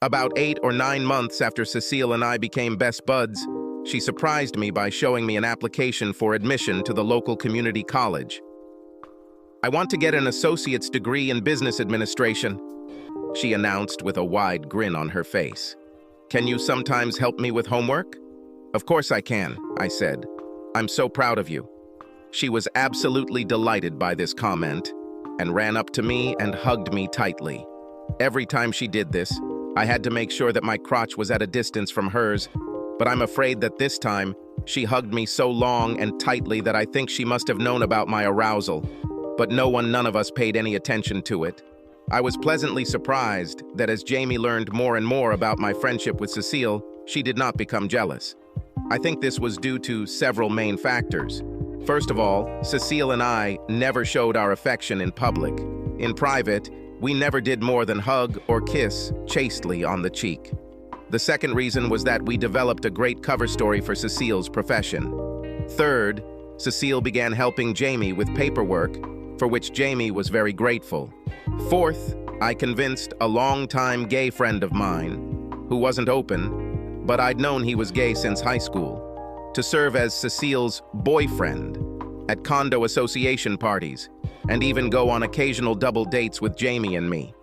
About 8 or 9 months after Cecile and I became best buds, she surprised me by showing me an application for admission to the local community college. "I want to get an associate's degree in business administration," she announced with a wide grin on her face. "Can you sometimes help me with homework?" "Of course I can," I said. "I'm so proud of you." She was absolutely delighted by this comment and ran up to me and hugged me tightly. Every time she did this, I had to make sure that my crotch was at a distance from hers, but I'm afraid that this time, she hugged me so long and tightly that I think she must have known about my arousal, but none of us paid any attention to it. I was pleasantly surprised that as Jamie learned more and more about my friendship with Cecile, she did not become jealous. I think this was due to several main factors. First of all, Cecile and I never showed our affection in public. In private, we never did more than hug or kiss chastely on the cheek. The second reason was that we developed a great cover story for Cecile's profession. Third, Cecile began helping Jamie with paperwork, for which Jamie was very grateful. Fourth, I convinced a longtime gay friend of mine, who wasn't open, but I'd known he was gay since high school, to serve as Cecile's boyfriend at condo association parties, and even go on occasional double dates with Jamie and me.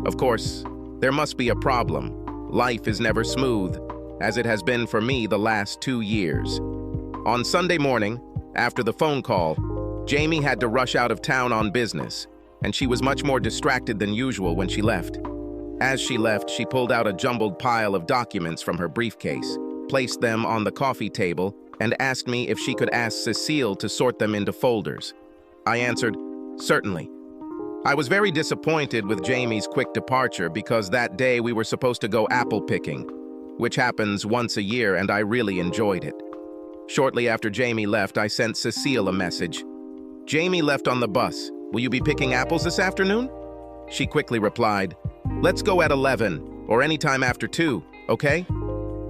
Of course, there must be a problem. Life is never smooth, as it has been for me the last 2 years. On Sunday morning, after the phone call, Jamie had to rush out of town on business, and she was much more distracted than usual when she left. As she left, she pulled out a jumbled pile of documents from her briefcase, placed them on the coffee table, and asked me if she could ask Cecile to sort them into folders. I answered, "Certainly." I was very disappointed with Jamie's quick departure because that day we were supposed to go apple picking, which happens once a year, and I really enjoyed it. Shortly after Jamie left, I sent Cecile a message. "Jamie left on the bus. Will you be picking apples this afternoon?" She quickly replied, "Let's go at 11, or any time after 2, okay?"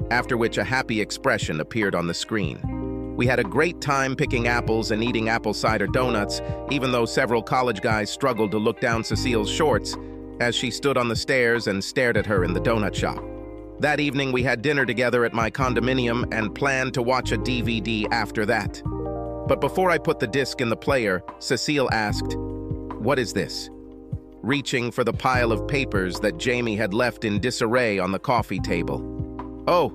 After which a happy expression appeared on the screen. We had a great time picking apples and eating apple cider donuts, even though several college guys struggled to look down Cecile's shorts as she stood on the stairs and stared at her in the donut shop. That evening we had dinner together at my condominium and planned to watch a DVD after that. But before I put the disc in the player, Cecile asked, "What is this?" reaching for the pile of papers that Jamie had left in disarray on the coffee table. "Oh,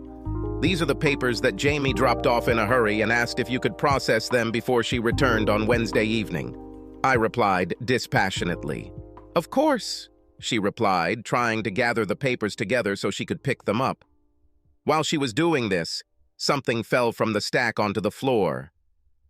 these are the papers that Jamie dropped off in a hurry and asked if you could process them before she returned on Wednesday evening," I replied dispassionately. "Of course," she replied, trying to gather the papers together so she could pick them up. While she was doing this, something fell from the stack onto the floor.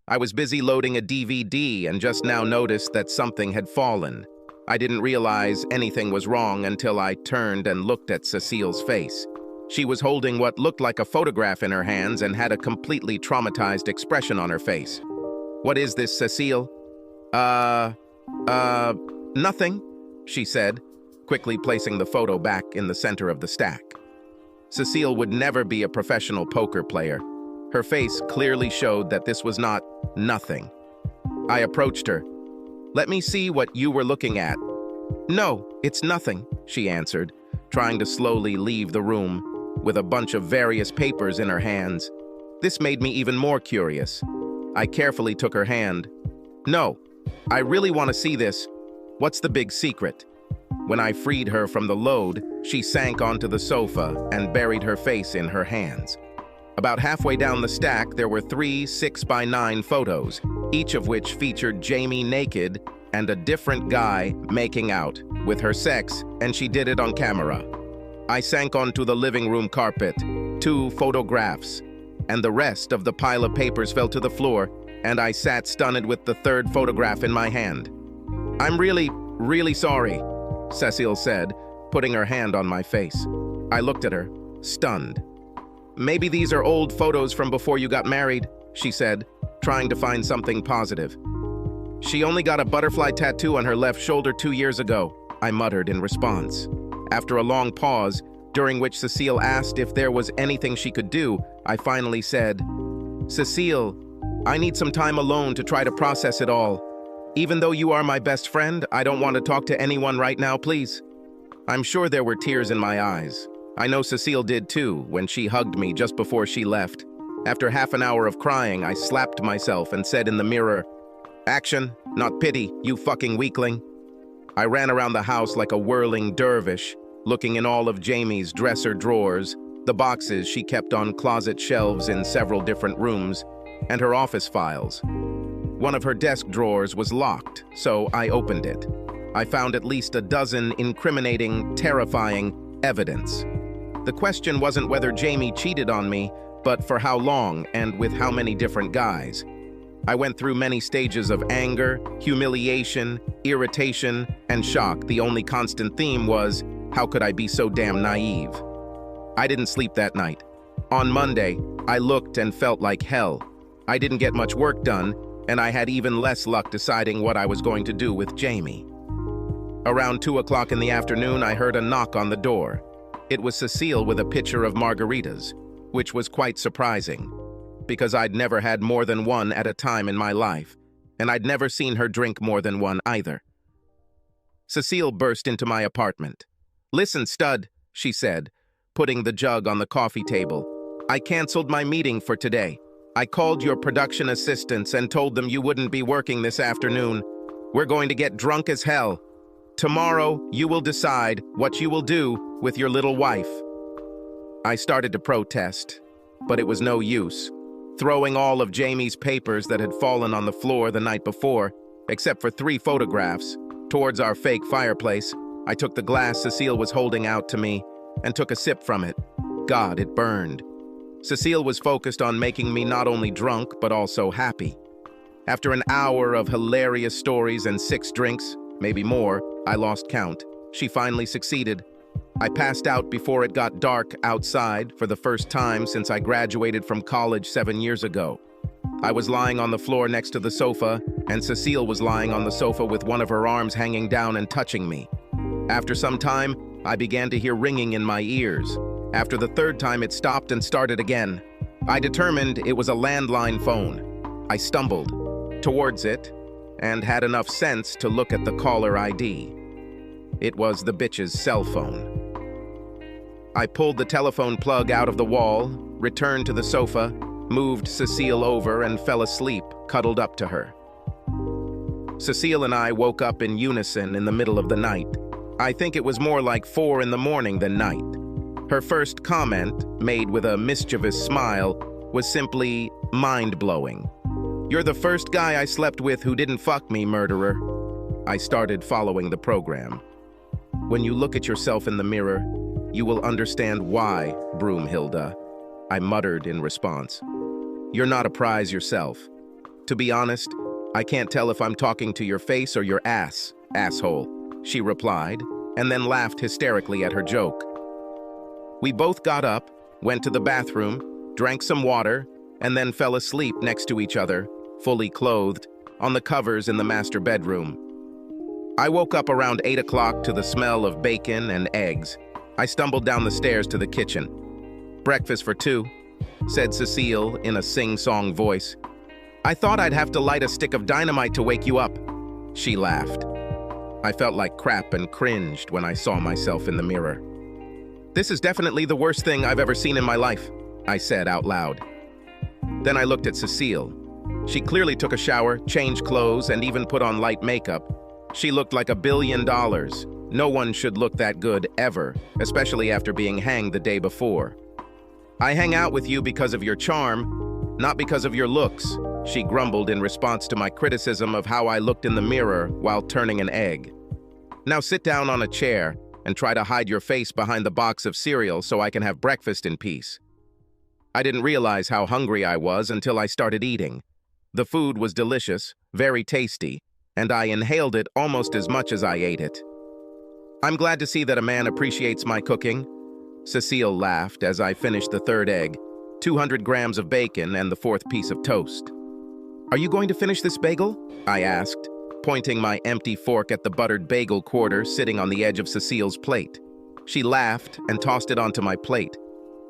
I was busy loading a DVD and just now noticed that something had fallen. I didn't realize anything was wrong until I turned and looked at Cecile's face. She was holding what looked like a photograph in her hands and had a completely traumatized expression on her face. "What is this, Cecile?" Nothing," she said, quickly placing the photo back in the center of the stack. Cecile would never be a professional poker player. Her face clearly showed that this was not nothing. I approached her. "Let me see what you were looking at." "No, it's nothing," she answered, trying to slowly leave the room, with a bunch of various papers in her hands. This made me even more curious. I carefully took her hand. "No, I really want to see this. What's the big secret?" When I freed her from the load, she sank onto the sofa and buried her face in her hands. About halfway down the stack, there were 3 6x9 photos, each of which featured Jamie naked and a different guy making out with her sex, and she did it on camera. I sank onto the living room carpet, 2 photographs, and the rest of the pile of papers fell to the floor, and I sat stunned with the 3rd photograph in my hand. "I'm really sorry," Cecile said, putting her hand on my face. I looked at her, stunned. "Maybe these are old photos from before you got married," she said, trying to find something positive. "She only got a butterfly tattoo on her left shoulder 2 years ago," I muttered in response. After a long pause, during which Cecile asked if there was anything she could do, I finally said, "Cecile, I need some time alone to try to process it all. Even though you are my best friend, I don't want to talk to anyone right now, please." I'm sure there were tears in my eyes. I know Cecile did too, when she hugged me just before she left. After half an hour of crying, I slapped myself and said in the mirror, "Action, not pity, you fucking weakling." I ran around the house like a whirling dervish, looking in all of Jamie's dresser drawers, the boxes she kept on closet shelves in several different rooms, and her office files. One of her desk drawers was locked, so I opened it. I found at least a dozen incriminating, terrifying evidence. The question wasn't whether Jamie cheated on me, but for how long and with how many different guys. I went through many stages of anger, humiliation, irritation, and shock. The only constant theme was, how could I be so damn naive? I didn't sleep that night. On Monday, I looked and felt like hell. I didn't get much work done, and I had even less luck deciding what I was going to do with Jamie. Around 2 o'clock in the afternoon, I heard a knock on the door. It was Cecile with a pitcher of margaritas, which was quite surprising, because I'd never had more than one at a time in my life, and I'd never seen her drink more than one either. Cecile burst into my apartment. "Listen, stud," she said, putting the jug on the coffee table. "I canceled my meeting for today. I called your production assistants and told them you wouldn't be working this afternoon. We're going to get drunk as hell. Tomorrow, you will decide what you will do with your little wife." I started to protest, but it was no use. Throwing all of Jamie's papers that had fallen on the floor the night before, except for 3 photographs, towards our fake fireplace, I took the glass Cecile was holding out to me and took a sip from it. God, it burned. Cecile was focused on making me not only drunk, but also happy. After an hour of hilarious stories and 6 drinks, maybe more, I lost count, she finally succeeded. I passed out before it got dark outside for the first time since I graduated from college 7 years ago. I was lying on the floor next to the sofa, and Cecile was lying on the sofa with one of her arms hanging down and touching me. After some time, I began to hear ringing in my ears. After the 3rd time, it stopped and started again. I determined it was a landline phone. I stumbled towards it and had enough sense to look at the caller ID. It was the bitch's cell phone. I pulled the telephone plug out of the wall, returned to the sofa, moved Cecile over, and fell asleep, cuddled up to her. Cecile and I woke up in unison in the middle of the night. I think it was more like 4 in the morning than night. Her first comment, made with a mischievous smile, was simply mind-blowing. "You're the first guy I slept with who didn't fuck me, murderer." I started following the program. "When you look at yourself in the mirror, you will understand why, Broomhilda," I muttered in response. "You're not a prize yourself. To be honest, I can't tell if I'm talking to your face or your ass, asshole," she replied, and then laughed hysterically at her joke. We both got up, went to the bathroom, drank some water, and then fell asleep next to each other, fully clothed, on the covers in the master bedroom. I woke up around 8 o'clock to the smell of bacon and eggs. I stumbled down the stairs to the kitchen. "Breakfast for 2, said Cecile in a sing-song voice. "I thought I'd have to light a stick of dynamite to wake you up." She laughed. I felt like crap and cringed when I saw myself in the mirror. "This is definitely the worst thing I've ever seen in my life," I said out loud. Then I looked at Cecile. She clearly took a shower, changed clothes, and even put on light makeup. She looked like $1 billion. No one should look that good ever, especially after being hanged the day before. "I hang out with you because of your charm, not because of your looks," she grumbled in response to my criticism of how I looked in the mirror while turning an egg. "Now sit down on a chair and try to hide your face behind the box of cereal so I can have breakfast in peace." I didn't realize how hungry I was until I started eating. The food was delicious, very tasty, and I inhaled it almost as much as I ate it. "I'm glad to see that a man appreciates my cooking," Cecile laughed as I finished the 3rd egg, 200 grams of bacon, and the 4th piece of toast. "Are you going to finish this bagel?" I asked, pointing my empty fork at the buttered bagel quarter sitting on the edge of Cecile's plate. She laughed and tossed it onto my plate.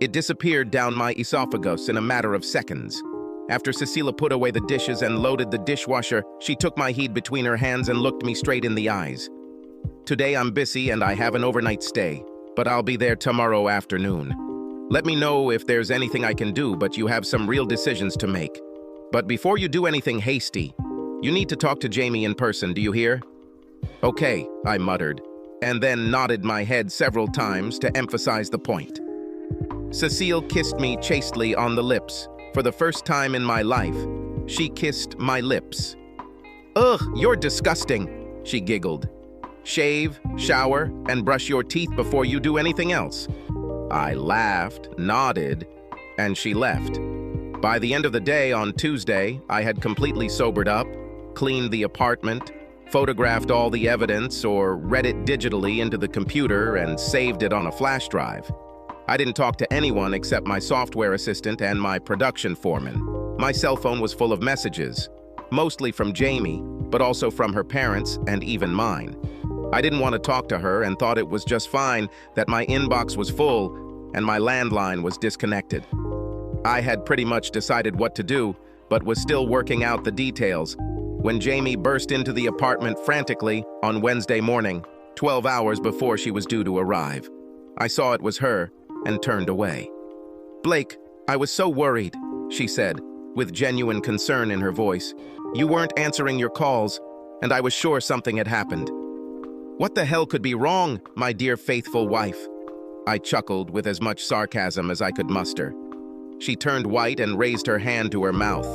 It disappeared down my esophagus in a matter of seconds. After Cecilia put away the dishes and loaded the dishwasher, she took my head between her hands and looked me straight in the eyes. "Today I'm busy and I have an overnight stay. but I'll be there tomorrow afternoon. Let me know if there's anything I can do, but you have some real decisions to make. But before you do anything hasty, you need to talk to Jamie in person, do you hear? Okay, I muttered, and then nodded my head several times to emphasize the point. Cecile kissed me chastely on the lips. For the first time in my life, she kissed my lips. Ugh, you're disgusting, she giggled. Shave, shower, and brush your teeth before you do anything else. I laughed, nodded, and she left. By the end of the day on Tuesday, I had completely sobered up, cleaned the apartment, photographed all the evidence or read it digitally into the computer and saved it on a flash drive. I didn't talk to anyone except my software assistant and my production foreman. My cell phone was full of messages, mostly from Jamie, but also from her parents and even mine. I didn't want to talk to her and thought it was just fine that my inbox was full and my landline was disconnected. I had pretty much decided what to do, but was still working out the details when Jamie burst into the apartment frantically on Wednesday morning, 12 hours before she was due to arrive. I saw it was her and turned away. Blake, I was so worried, she said, with genuine concern in her voice. You weren't answering your calls, and I was sure something had happened. What the hell could be wrong, my dear faithful wife? I chuckled with as much sarcasm as I could muster. She turned white and raised her hand to her mouth.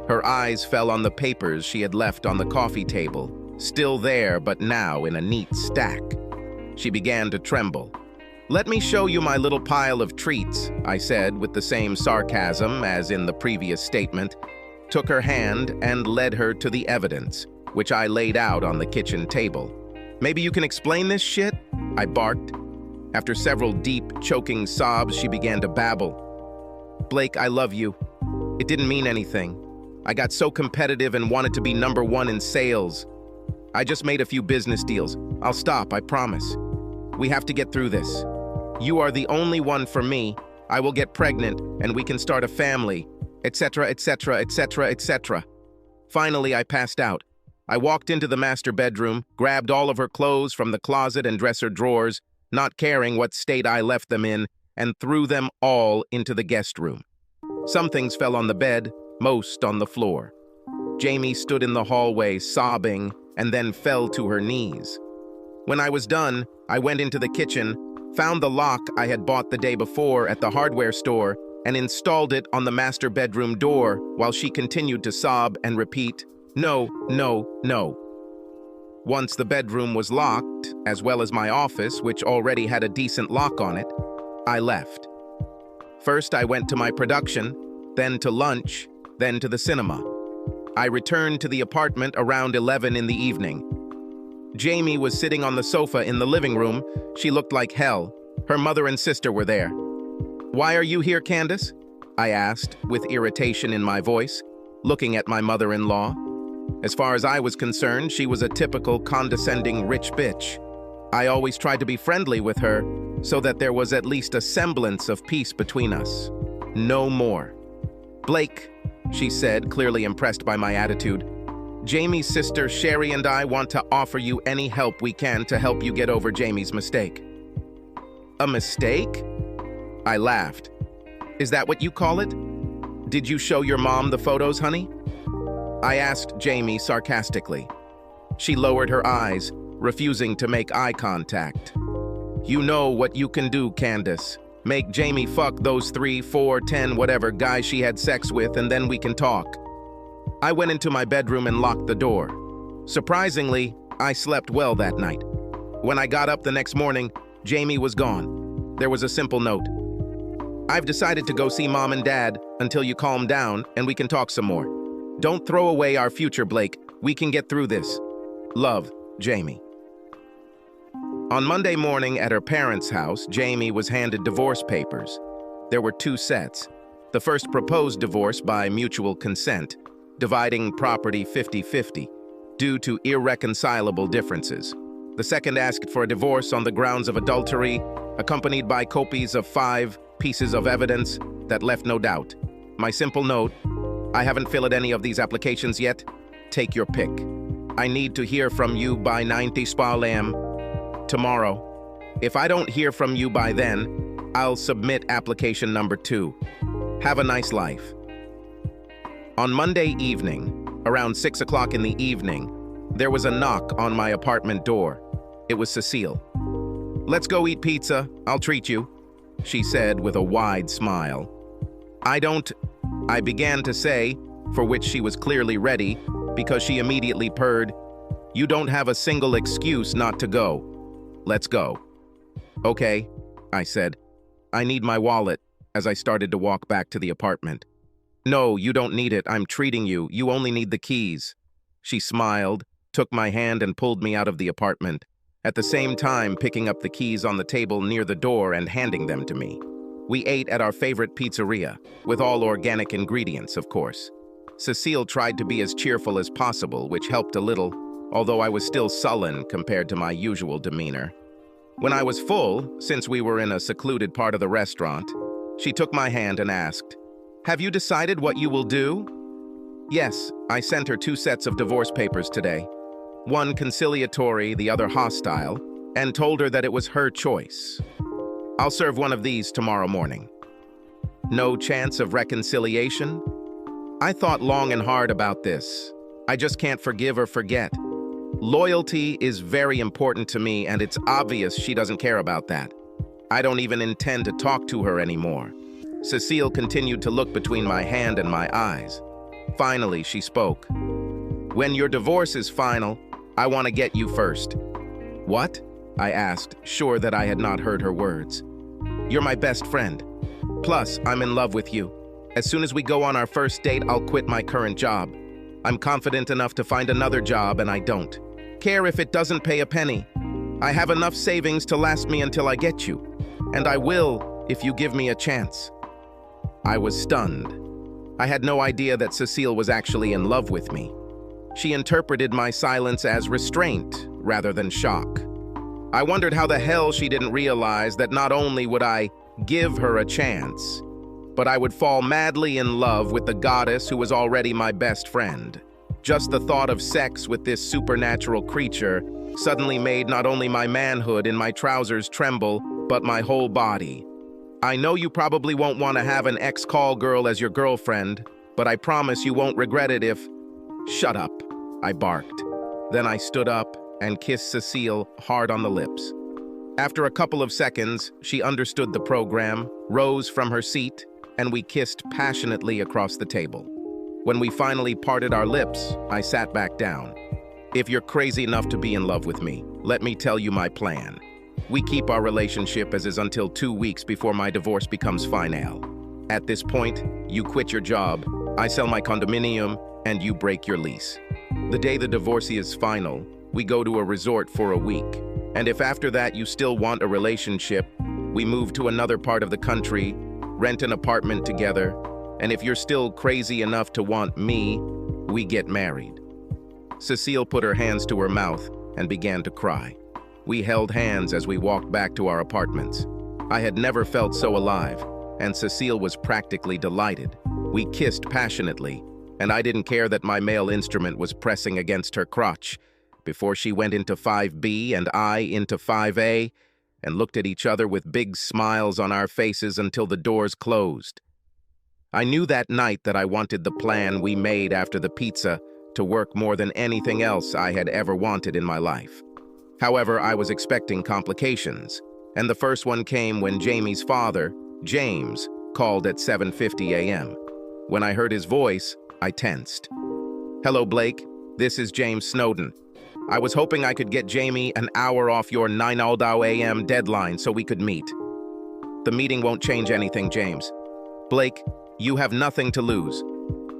Her eyes fell on the papers she had left on the coffee table, still there but now in a neat stack. She began to tremble. Let me show you my little pile of treats, I said with the same sarcasm as in the previous statement, took her hand and led her to the evidence, which I laid out on the kitchen table. Maybe you can explain this shit? I barked. After several deep, choking sobs, she began to babble. Blake, I love you. It didn't mean anything. I got so competitive and wanted to be #1 in sales. I just made a few business deals. I'll stop, I promise. We have to get through this. You are the only one for me. I will get pregnant and we can start a family, etc., etc., etc., etc. Finally, I passed out. I walked into the master bedroom, grabbed all of her clothes from the closet and dresser drawers, not caring what state I left them in, and threw them all into the guest room. Some things fell on the bed, most on the floor. Jamie stood in the hallway sobbing and then fell to her knees. When I was done, I went into the kitchen, found the lock I had bought the day before at the hardware store, and installed it on the master bedroom door while she continued to sob and repeat, "No, no, no." Once the bedroom was locked, as well as my office, which already had a decent lock on it, I left. First, I went to my production, then to lunch, then to the cinema. I returned to the apartment around 11 in the evening. Jamie was sitting on the sofa in the living room. She looked like hell. Her mother and sister were there. "Why are you here, Candace?" I asked, with irritation in my voice, looking at my mother-in-law. As far as I was concerned, she was a typical condescending rich bitch. I always tried to be friendly with her, so that there was at least a semblance of peace between us. No more. "Blake," she said, clearly impressed by my attitude, "Jamie's sister Sherry and I want to offer you any help we can to help you get over Jamie's mistake." "A mistake?" I laughed. "Is that what you call it? Did you show your mom the photos, honey?" I asked Jamie sarcastically. She lowered her eyes, refusing to make eye contact. "You know what you can do, Candace. Make Jamie fuck those 3, 4, 10, whatever guys she had sex with, and then we can talk." I went into my bedroom and locked the door. Surprisingly, I slept well that night. When I got up the next morning, Jamie was gone. There was a simple note. "I've decided to go see Mom and Dad until you calm down and we can talk some more. Don't throw away our future, Blake. We can get through this. Love, Jamie." On Monday morning at her parents' house, Jamie was handed divorce papers. There were 2 sets. The first proposed divorce by mutual consent, dividing property 50-50, due to irreconcilable differences. The second asked for a divorce on the grounds of adultery, accompanied by copies of 5 pieces of evidence that left no doubt. My simple note: I haven't filled any of these applications yet. Take your pick. I need to hear from you by 90 spalm tomorrow. If I don't hear from you by then, I'll submit application number 2. Have a nice life. On Monday evening, around 6 o'clock in the evening, there was a knock on my apartment door. It was Cecile. "Let's go eat pizza. I'll treat you," she said with a wide smile. I began to say, for which she was clearly ready, because she immediately purred, "You don't have a single excuse not to go. Let's go." "Okay," I said. "I need my wallet," as I started to walk back to the apartment. "No, you don't need it. I'm treating you. You only need the keys." She smiled, took my hand and pulled me out of the apartment, at the same time picking up the keys on the table near the door and handing them to me. We ate at our favorite pizzeria, with all organic ingredients, of course. Cecile tried to be as cheerful as possible, which helped a little, although I was still sullen compared to my usual demeanor. When I was full, since we were in a secluded part of the restaurant, she took my hand and asked, "Have you decided what you will do?" Yes, I sent her 2 sets of divorce papers today, one conciliatory, the other hostile, and told her that it was her choice. I'll serve one of these tomorrow morning. No chance of reconciliation? I thought long and hard about this. I just can't forgive or forget. Loyalty is very important to me, and it's obvious she doesn't care about that. I don't even intend to talk to her anymore. Cecile continued to look between my hand and my eyes. Finally, she spoke. "When your divorce is final, I want to get you first." "What?" I asked, sure that I had not heard her words. "You're my best friend. Plus, I'm in love with you. As soon as we go on our first date, I'll quit my current job. I'm confident enough to find another job, and I don't care if it doesn't pay a penny. I have enough savings to last me until I get you, and I will if you give me a chance." I was stunned. I had no idea that Cecile was actually in love with me. She interpreted my silence as restraint rather than shock. I wondered how the hell she didn't realize that not only would I give her a chance, but I would fall madly in love with the goddess who was already my best friend. Just the thought of sex with this supernatural creature suddenly made not only my manhood in my trousers tremble, but my whole body. I know you probably won't want to have an ex-call girl as your girlfriend, but I promise you won't regret it if— "Shut up," I barked. Then I stood up and kissed Cecile hard on the lips. After a couple of seconds, she understood the program, rose from her seat, and we kissed passionately across the table. When we finally parted our lips, I sat back down. "If you're crazy enough to be in love with me, let me tell you my plan. We keep our relationship as is until 2 weeks before my divorce becomes final. At this point, you quit your job, I sell my condominium, and you break your lease. The day the divorce is final, we go to a resort for a week. And if after that you still want a relationship, we move to another part of the country, rent an apartment together, and if you're still crazy enough to want me, we get married." Cecile put her hands to her mouth and began to cry. We held hands as we walked back to our apartments. I had never felt so alive, and Cecile was practically delighted. We kissed passionately, and I didn't care that my male instrument was pressing against her crotch, before she went into 5B and I into 5A, and looked at each other with big smiles on our faces until the doors closed. I knew that night that I wanted the plan we made after the pizza to work more than anything else I had ever wanted in my life. However, I was expecting complications, and the first one came when Jamie's father, James, called at 7:50 a.m. When I heard his voice, I tensed. "Hello, Blake. This is James Snowden. I was hoping I could get Jamie an hour off your 9 a.m. deadline so we could meet." "The meeting won't change anything, James. Blake, you have nothing to lose.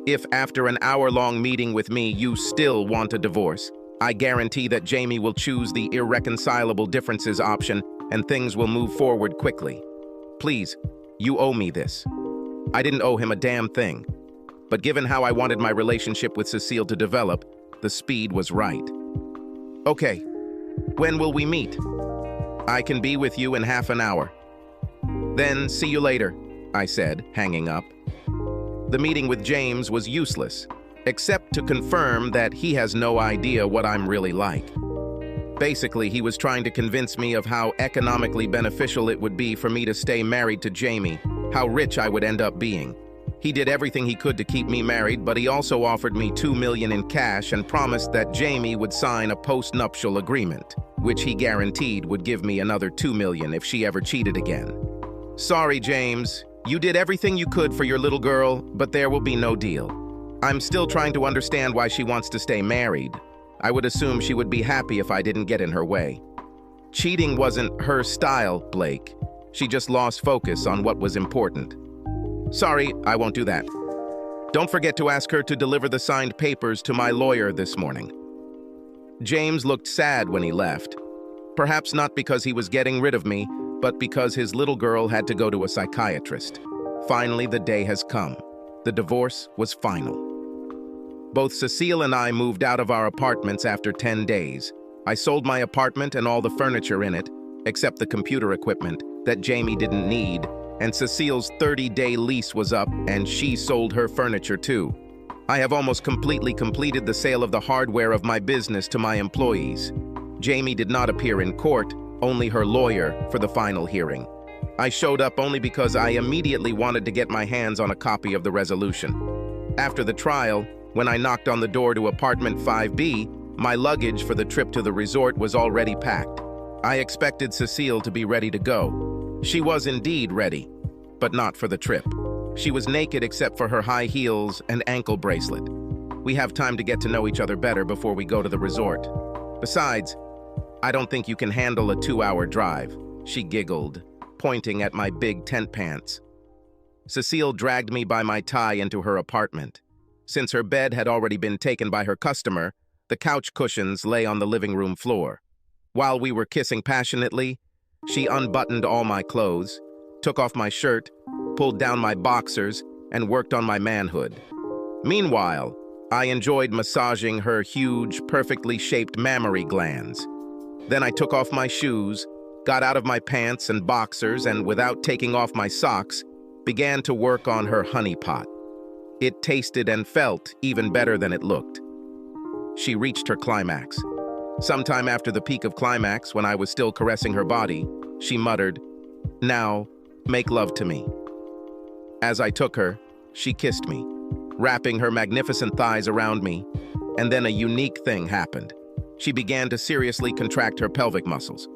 If after an hour-long meeting with me you still want a divorce, I guarantee that Jamie will choose the irreconcilable differences option and things will move forward quickly. Please, you owe me this." I didn't owe him a damn thing. But given how I wanted my relationship with Cecile to develop, the speed was right. "Okay, when will we meet?" "I can be with you in half an hour." "Then see you later," I said, hanging up. The meeting with James was useless, except to confirm that he has no idea what I'm really like. Basically, he was trying to convince me of how economically beneficial it would be for me to stay married to Jamie, how rich I would end up being. He did everything he could to keep me married, but he also offered me $2 million in cash and promised that Jamie would sign a post-nuptial agreement, which he guaranteed would give me another $2 million if she ever cheated again. Sorry, James. You did everything you could for your little girl, but there will be no deal. I'm still trying to understand why she wants to stay married. I would assume she would be happy if I didn't get in her way. Cheating wasn't her style, Blake. She just lost focus on what was important. Sorry, I won't do that. Don't forget to ask her to deliver the signed papers to my lawyer this morning. James looked sad when he left. Perhaps not because he was getting rid of me, but because his little girl had to go to a psychiatrist. Finally, the day has come. The divorce was final. Both Cecile and I moved out of our apartments after 10 days. I sold my apartment and all the furniture in it, except the computer equipment that Jamie didn't need, and Cecile's 30-day lease was up and she sold her furniture too. I have almost completely completed the sale of the hardware of my business to my employees. Jamie did not appear in court, only her lawyer, for the final hearing. I showed up only because I immediately wanted to get my hands on a copy of the resolution. After the trial, when I knocked on the door to apartment 5B, my luggage for the trip to the resort was already packed. I expected Cecile to be ready to go. She was indeed ready, but not for the trip. She was naked except for her high heels and ankle bracelet. We have time to get to know each other better before we go to the resort. Besides, I don't think you can handle a 2-hour drive, she giggled, pointing at my big tent pants. Cecile dragged me by my tie into her apartment. Since her bed had already been taken by her customer, the couch cushions lay on the living room floor. While we were kissing passionately, she unbuttoned all my clothes, took off my shirt, pulled down my boxers, and worked on my manhood. Meanwhile, I enjoyed massaging her huge, perfectly shaped mammary glands. Then I took off my shoes, got out of my pants and boxers, and without taking off my socks, began to work on her honeypot. It tasted and felt even better than it looked. She reached her climax. Sometime after the peak of climax, when I was still caressing her body, she muttered, "Now, make love to me." As I took her, she kissed me, wrapping her magnificent thighs around me, and then a unique thing happened. She began to seriously contract her pelvic muscles.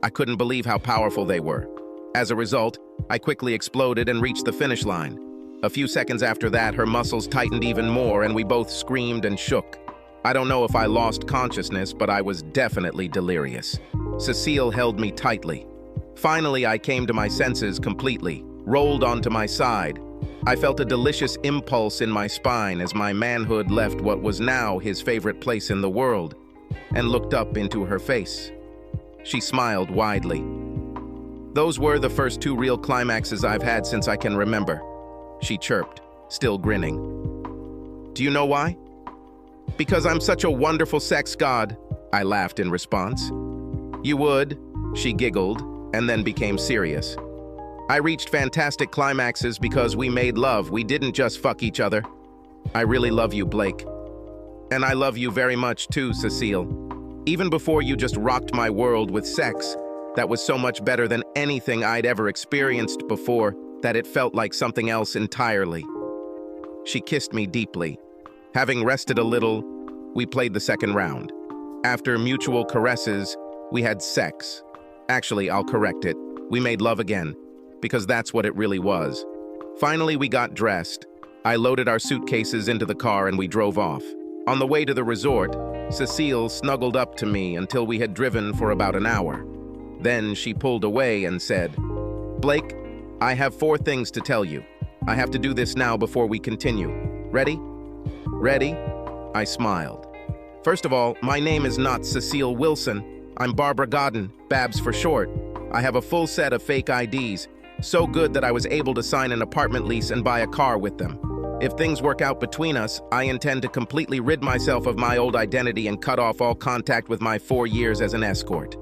I couldn't believe how powerful they were. As a result, I quickly exploded and reached the finish line. A few seconds after that, her muscles tightened even more and we both screamed and shook. I don't know if I lost consciousness, but I was definitely delirious. Cecile held me tightly. Finally, I came to my senses completely, rolled onto my side. I felt a delicious impulse in my spine as my manhood left what was now his favorite place in the world and looked up into her face. She smiled widely. Those were the first 2 real climaxes I've had since I can remember, she chirped, still grinning. Do you know why? Because I'm such a wonderful sex god, I laughed in response. You would, she giggled, and then became serious. I reached fantastic climaxes because we made love. We didn't just fuck each other. I really love you, Blake. And I love you very much too, Cecile. Even before you just rocked my world with sex, that was so much better than anything I'd ever experienced before that it felt like something else entirely. She kissed me deeply. Having rested a little, we played the second round. After mutual caresses, we had sex. Actually, I'll correct it. We made love again, because that's what it really was. Finally, we got dressed. I loaded our suitcases into the car and we drove off. On the way to the resort, Cecile snuggled up to me until we had driven for about an hour. Then she pulled away and said, "Blake, I have 4 things to tell you. I have to do this now before we continue. Ready?" "Ready?" I smiled. "First of all, my name is not Cecile Wilson. I'm Barbara Godden, Babs for short. I have a full set of fake IDs, so good that I was able to sign an apartment lease and buy a car with them. If things work out between us, I intend to completely rid myself of my old identity and cut off all contact with my 4 years as an escort."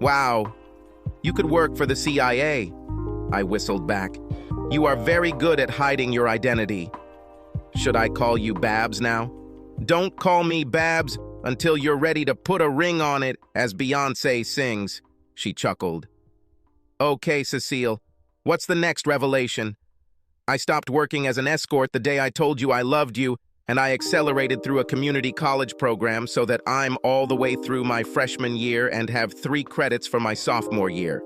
"Wow, you could work for the CIA," I whistled back. "You are very good at hiding your identity. Should I call you Babs now?" "Don't call me Babs until you're ready to put a ring on it, as Beyoncé sings, she chuckled. Okay, Cecile, what's the next revelation? I stopped working as an escort the day I told you I loved you, and I accelerated through a community college program so that I'm all the way through my freshman year and have 3 credits for my sophomore year.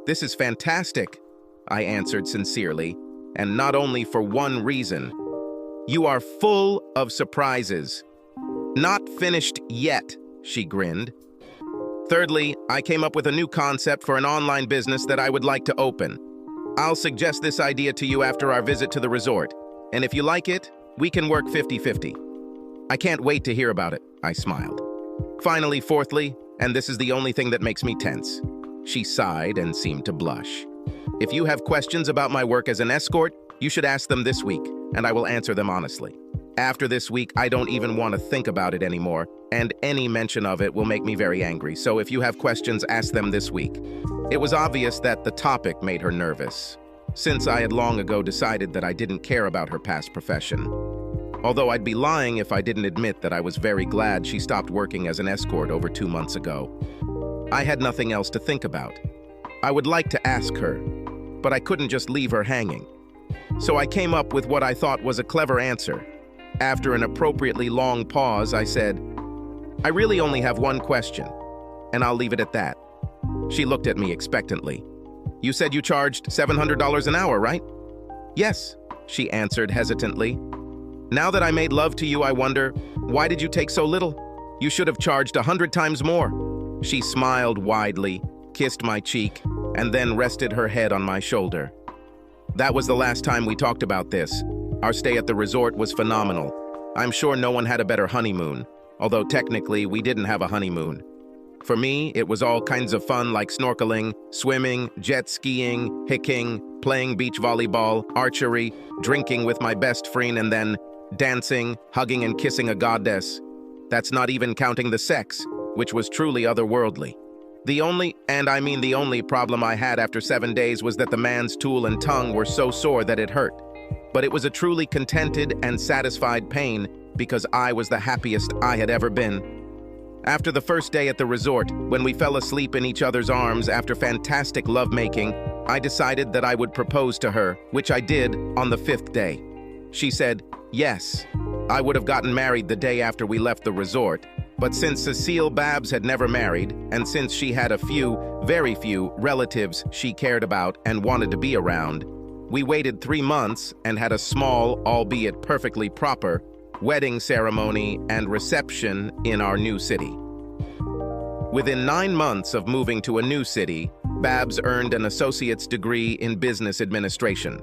This is fantastic, I answered sincerely, and not only for one reason. You are full of surprises. Not finished yet, she grinned. Thirdly, I came up with a new concept for an online business that I would like to open. I'll suggest this idea to you after our visit to the resort, and if you like it, we can work 50-50. I can't wait to hear about it, I smiled. Finally, fourthly, and this is the only thing that makes me tense. She sighed and seemed to blush. If you have questions about my work as an escort, you should ask them this week, and I will answer them honestly. After this week, I don't even want to think about it anymore, and any mention of it will make me very angry, so if you have questions, ask them this week. It was obvious that the topic made her nervous, since I had long ago decided that I didn't care about her past profession. Although I'd be lying if I didn't admit that I was very glad she stopped working as an escort over 2 months ago. I had nothing else to think about. I would like to ask her, but I couldn't just leave her hanging. So I came up with what I thought was a clever answer. After an appropriately long pause, I said, I really only have one question, and I'll leave it at that. She looked at me expectantly. You said you charged $700 an hour, right? Yes, she answered hesitantly. Now that I made love to you, I wonder, why did you take so little? You should have charged 100 times more. She smiled widely, kissed my cheek, and then rested her head on my shoulder. That was the last time we talked about this. Our stay at the resort was phenomenal. I'm sure no one had a better honeymoon, although technically we didn't have a honeymoon. For me, it was all kinds of fun like snorkeling, swimming, jet skiing, hiking, playing beach volleyball, archery, drinking with my best friend, and then dancing, hugging and kissing a goddess. That's not even counting the sex, which was truly otherworldly. The only problem I had after 7 days was that the man's tool and tongue were so sore that it hurt. But it was a truly contented and satisfied pain because I was the happiest I had ever been. After the first day at the resort, when we fell asleep in each other's arms after fantastic lovemaking, I decided that I would propose to her, which I did on the 5th day. She said, yes. I would have gotten married the day after we left the resort, but since Cecile Babs had never married, and since she had a few, very few, relatives she cared about and wanted to be around, we waited 3 months and had a small, albeit perfectly proper, wedding ceremony and reception in our new city. Within 9 months of moving to a new city, Babs earned an associate's degree in business administration.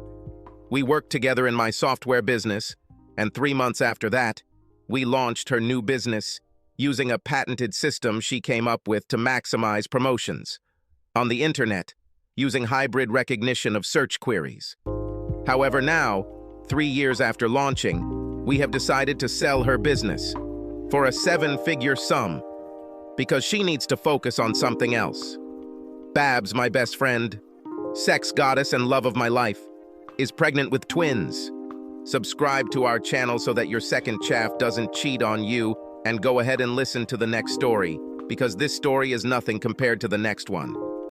We worked together in my software business, and 3 months after that, we launched her new business using a patented system she came up with to maximize promotions on the internet, using hybrid recognition of search queries. However, now, 3 years after launching, we have decided to sell her business for a 7-figure sum because she needs to focus on something else. Babs, my best friend, sex goddess and love of my life, is pregnant with twins. Subscribe to our channel so that your second chaff doesn't cheat on you, and go ahead and listen to the next story, because this story is nothing compared to the next one.